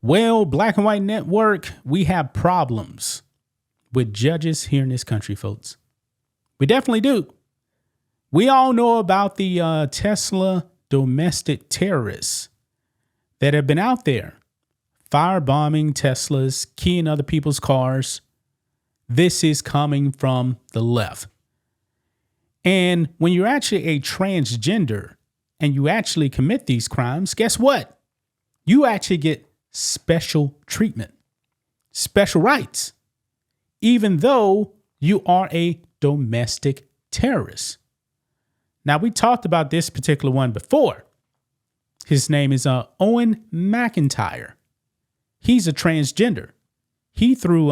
Well, Black and White Network, we have problems with judges here in this country, folks. We definitely do. We all know about the Tesla domestic terrorists that have been out there firebombing Teslas, keying other people's cars. This is coming from the left. And when you're actually a transgender and you actually commit these crimes, guess what? You actually get special treatment, special rights, even though you are a domestic terrorist. Now, we talked about this particular one before. His name is Owen McIntyre. He's a transgender. He threw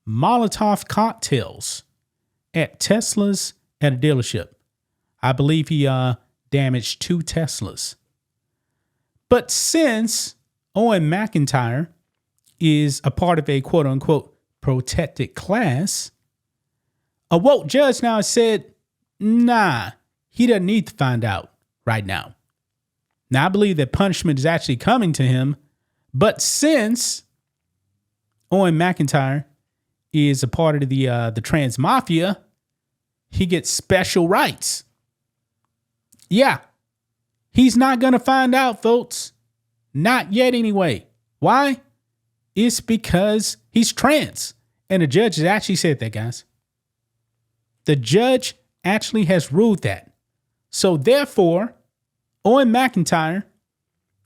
Molotov cocktails at Teslas at a dealership. I believe he damaged 2 Teslas. But since Owen McIntyre is a part of a quote unquote protected class, a woke judge now has said, nah, he doesn't need to find out right now. Now, I believe that punishment is actually coming to him. But since Owen McIntyre is a part of the trans mafia, he gets special rights. Yeah, he's not going to find out, folks. Not yet anyway. Why? It's because he's trans. And the judge has actually said that, guys. The judge actually has ruled that. So therefore, Owen McIntyre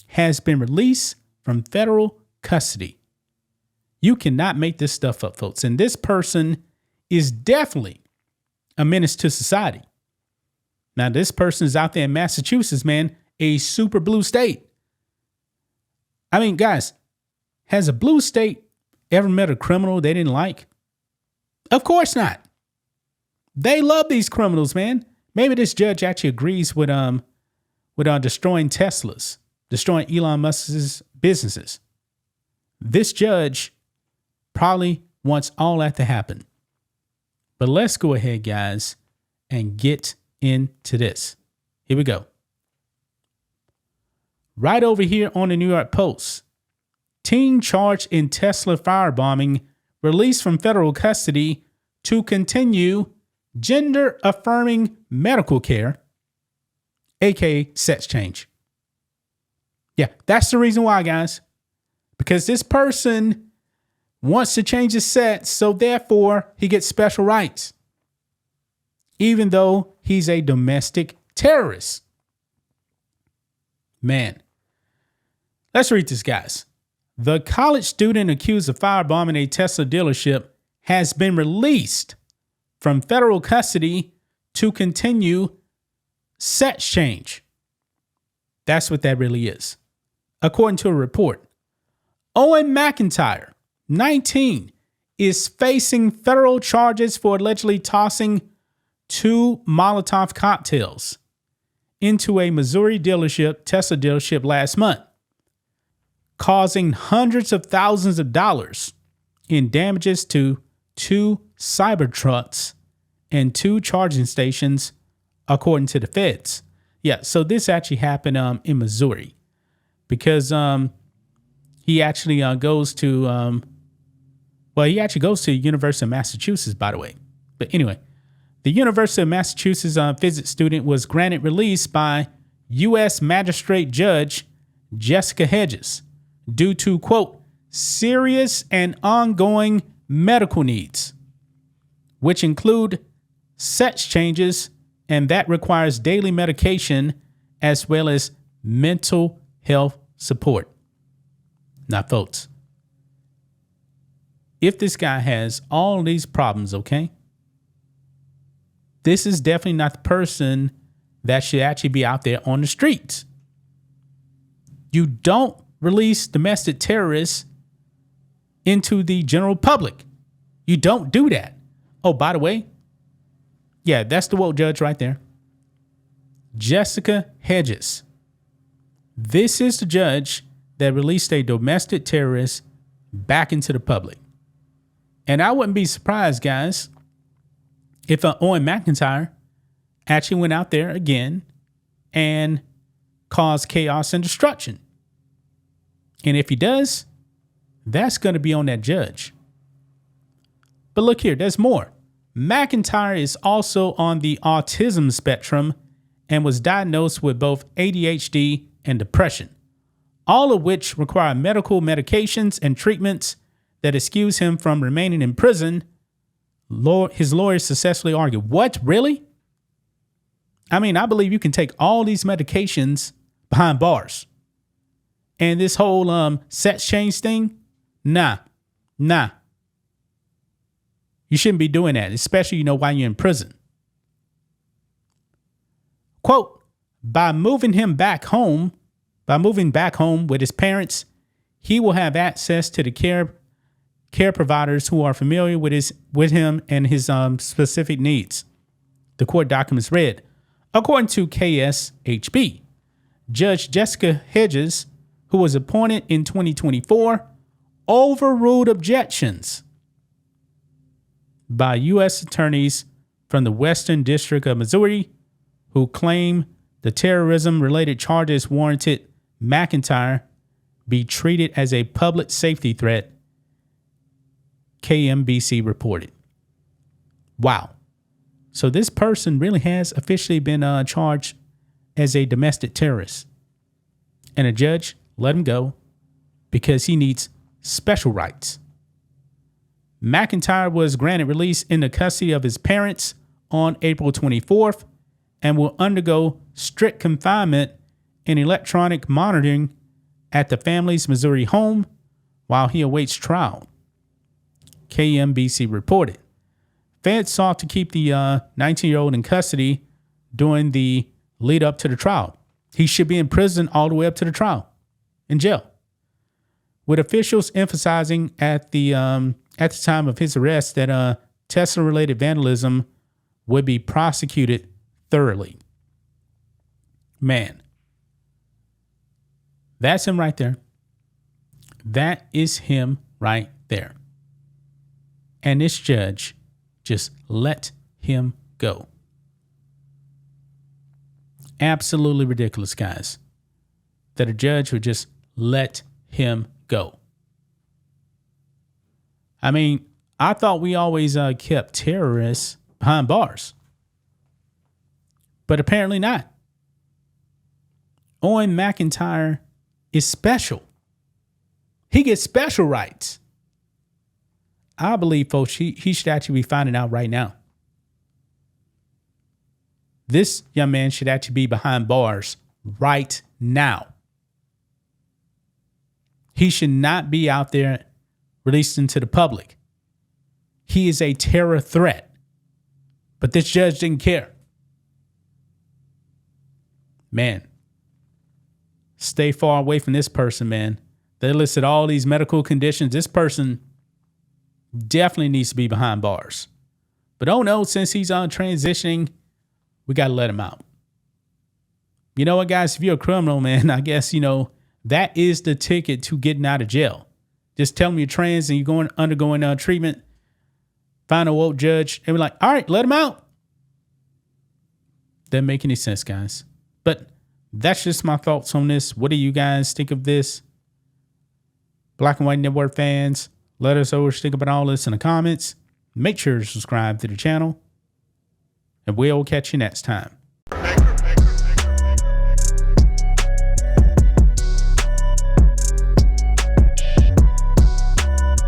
has been released from federal custody. You cannot make this stuff up, folks. And this person is definitely a menace to society. Now, this person is out there in Massachusetts, man, a super blue state. I mean, guys, has a blue state ever met a criminal they didn't like? Of course not. They love these criminals, man. Maybe this judge actually agrees with destroying Teslas, destroying Elon Musk's businesses. This judge probably wants all that to happen. But let's go ahead, guys, and get into this. Here we go. Right over here on the New York Post. Teen charged in Tesla firebombing released from federal custody to continue gender-affirming medical care, aka sex change. Yeah, that's the reason why, guys. Because this person wants to change his sex, so therefore he gets special rights, even though he's a domestic terrorist. Man, let's read this, guys. The college student accused of firebombing a Tesla dealership has been released from federal custody to continue sex change. That's what that really is. According to a report, Owen McIntyre, 19, is facing federal charges for allegedly tossing 2 Molotov cocktails into a Missouri Tesla dealership last month, causing hundreds of thousands of dollars in damages to 2 Cybertrucks and 2 charging stations, according to the feds. Yeah, so this actually happened in Missouri because he actually goes to University of Massachusetts, by the way. But anyway, the University of Massachusetts physics student was granted release by U.S. Magistrate Judge Jessica Hedges due to, quote, serious and ongoing medical needs, which include sex changes, and that requires daily medication as well as mental health support. Now, folks, if this guy has all these problems, okay, this is definitely not the person that should actually be out there on the streets. You don't release domestic terrorists into the general public. You don't do that. Oh, by the way, yeah, that's the woke judge right there. Jessica Hedges. This is the judge that released a domestic terrorist back into the public. And I wouldn't be surprised, guys, if Owen McIntyre actually went out there again and caused chaos and destruction. And if he does, that's going to be on that judge. But look here, there's more. McIntyre is also on the autism spectrum and was diagnosed with both ADHD and depression, all of which require medical medications and treatments that excuse him from remaining in prison. His lawyers successfully argued. What, really? I mean, I believe you can take all these medications behind bars. And this whole sex change thing, nah. You shouldn't be doing that, especially, while you're in prison. Quote, by moving back home with his parents, he will have access to the care providers who are familiar with him and his specific needs. The court documents read, according to KSHB, Judge Jessica Hedges, who was appointed in 2024, overruled objections by U.S. attorneys from the Western District of Missouri who claim the terrorism-related charges warranted McIntyre be treated as a public safety threat, KMBC reported. Wow. So this person really has officially been charged as a domestic terrorist. And a judge let him go because he needs special rights. McIntyre was granted release in the custody of his parents on April 24th and will undergo strict confinement and electronic monitoring at the family's Missouri home while he awaits trial, KMBC reported. Feds sought to keep the 19-year-old in custody during the lead up to the trial. He should be in prison all the way up to the trial, in jail, with officials emphasizing at the time of his arrest that Tesla-related vandalism would be prosecuted thoroughly. Man, that's him right there. That is him right there. And this judge just let him go. Absolutely ridiculous, guys, that a judge would just let him go. I mean, I thought we always kept terrorists behind bars, but apparently not. Owen McIntyre is special. He gets special rights. I believe, folks, he should actually be finding out right now. This young man should actually be behind bars right now. He should not be out there released into the public. He is a terror threat. But this judge didn't care. Man, stay far away from this person, man. They listed all these medical conditions. This person definitely needs to be behind bars. But oh no, since he's on transitioning, we got to let him out. You know what, guys? If you're a criminal, man, I guess, that is the ticket to getting out of jail. Just tell them you're trans and you're undergoing treatment. Find a woke judge and be like, all right, let him out. Doesn't make any sense, guys. But that's just my thoughts on this. What do you guys think of this? Black and White Network fans, let us know what you think about all this in the comments. Make sure to subscribe to the channel. And we'll catch you next time.